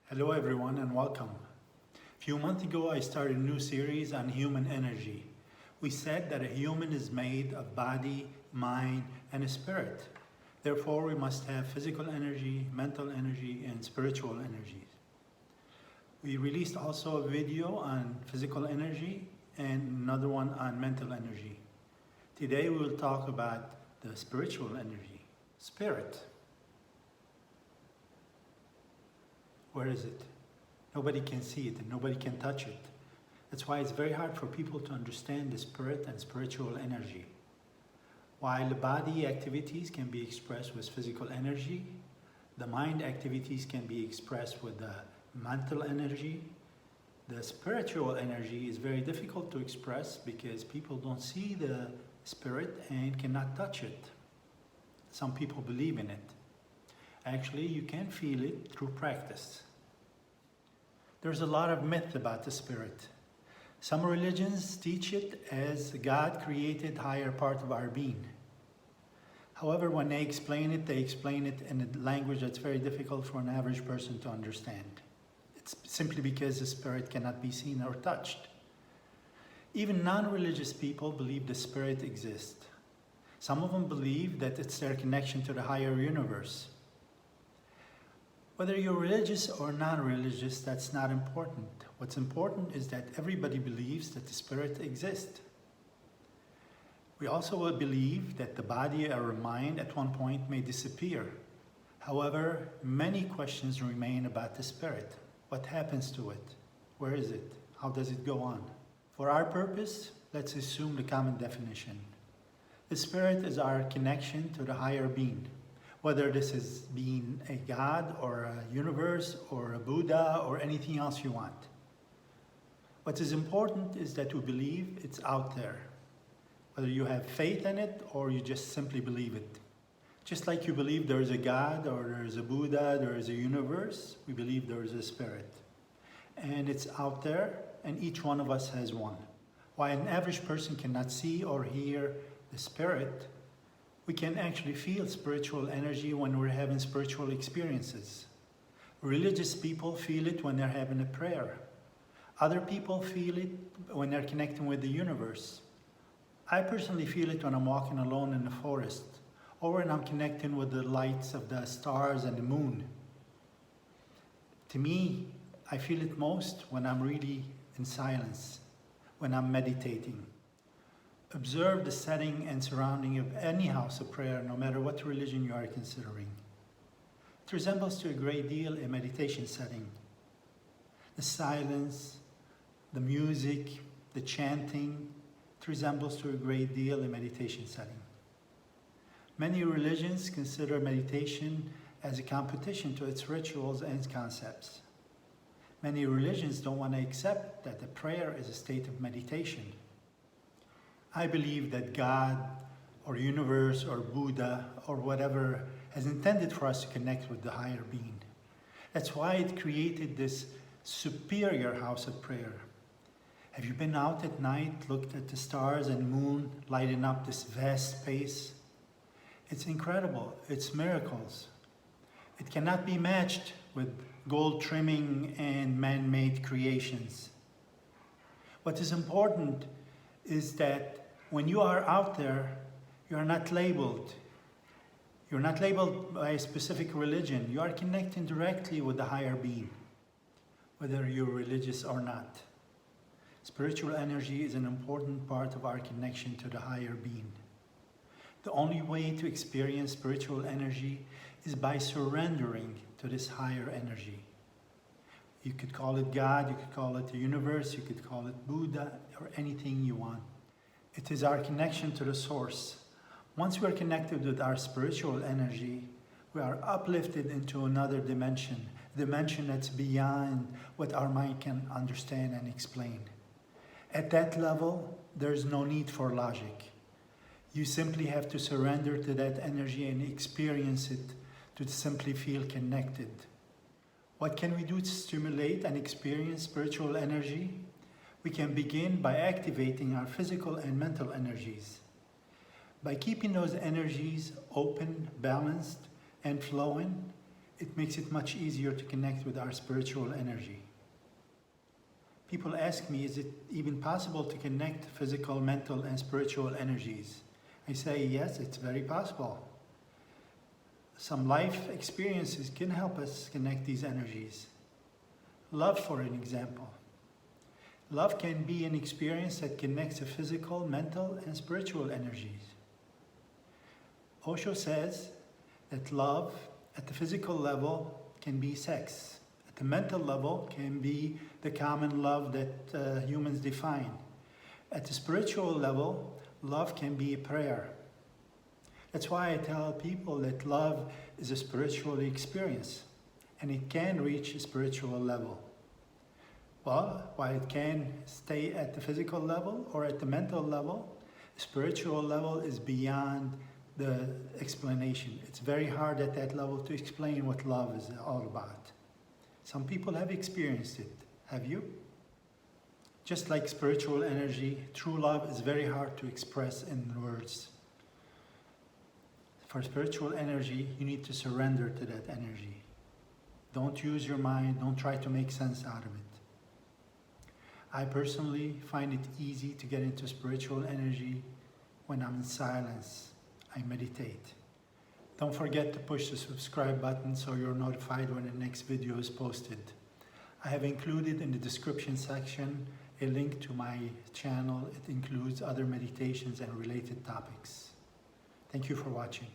Hello everyone and welcome. A few months ago I started a new series on human energy. We said that a human is made of body, mind, and a spirit. Therefore we must have physical energy, mental energy, and spiritual energy. We released also a video on physical energy and another one on mental energy. Today we will talk about the spiritual energy. Spirit. Where is it? Nobody can see it and nobody can touch it. That's why it's very hard for people to understand the spirit and spiritual energy. While the body activities can be expressed with physical energy, the mind activities can be expressed with the mental energy. The spiritual energy is very difficult to express because people don't see the spirit and cannot touch it. Some people believe in it. Actually, you can feel it through practice. There's a lot of myth about the spirit. Some religions teach it as God created higher part of our being. However, when they explain it in a language that's very difficult for an average person to understand. It's simply because the spirit cannot be seen or touched. Even non-religious people believe the spirit exists. Some of them believe that it's their connection to the higher universe. Whether you're religious or non-religious, that's not important. What's important is that everybody believes that the spirit exists. We also will believe that the body or mind at one point may disappear. However, many questions remain about the spirit. What happens to it? Where is it? How does it go on? For our purpose, let's assume the common definition. The spirit is our connection to the higher being. Whether this is being a God or a universe or a Buddha or anything else you want. What is important is that we believe it's out there. Whether you have faith in it or you just simply believe it. Just like you believe there is a God or there is a Buddha, there is a universe, we believe there is a spirit. And it's out there and each one of us has one. While an average person cannot see or hear the spirit, we can actually feel spiritual energy when we're having spiritual experiences. Religious people feel it when they're having a prayer. Other people feel it when they're connecting with the universe. I personally feel it when I'm walking alone in the forest or when I'm connecting with the lights of the stars and the moon. To me, I feel it most when I'm really in silence, when I'm meditating. Observe the setting and surrounding of any house of prayer, no matter what religion you are considering. It resembles to a great deal a meditation setting. The silence, the music, the chanting, it resembles to a great deal a meditation setting. Many religions consider meditation as a competition to its rituals and concepts. Many religions don't want to accept that the prayer is a state of meditation. I believe that God or universe or Buddha or whatever has intended for us to connect with the higher being. That's why it created this superior house of prayer. Have you been out at night, looked at the stars and moon lighting up this vast space? It's incredible. It's miracles. It cannot be matched with gold trimming and man-made creations. What is important is that when you are out there, you are not labeled. You're not labeled by a specific religion. You are connecting directly with the higher being, whether you're religious or not. Spiritual energy is an important part of our connection to the higher being. The only way to experience spiritual energy is by surrendering to this higher energy. You could call it God, you could call it the universe, you could call it Buddha, or anything you want. It is our connection to the source. Once we are connected with our spiritual energy, we are uplifted into another dimension, a dimension that's beyond what our mind can understand and explain. At that level, there's no need for logic. You simply have to surrender to that energy and experience it to simply feel connected. What can we do to stimulate and experience spiritual energy? We can begin by activating our physical and mental energies. By keeping those energies open, balanced, and flowing, it makes it much easier to connect with our spiritual energy. People ask me, is it even possible to connect physical, mental, and spiritual energies? I say, yes, it's very possible. Some life experiences can help us connect these energies. Love, for an example. Love can be an experience that connects the physical, mental, and spiritual energies. Osho says that love at the physical level can be sex. At the mental level can be the common love that humans define. At the spiritual level, love can be a prayer. That's why I tell people that love is a spiritual experience and it can reach a spiritual level. Well, while it can stay at the physical level or at the mental level, the spiritual level is beyond the explanation. It's very hard at that level to explain what love is all about. Some people have experienced it. Have you? Just like spiritual energy, true love is very hard to express in words. For spiritual energy, you need to surrender to that energy. Don't use your mind, don't try to make sense out of it. I personally find it easy to get into spiritual energy when I'm in silence. I meditate. Don't forget to push the subscribe button so you're notified when the next video is posted. I have included in the description section a link to my channel. It includes other meditations and related topics. Thank you for watching.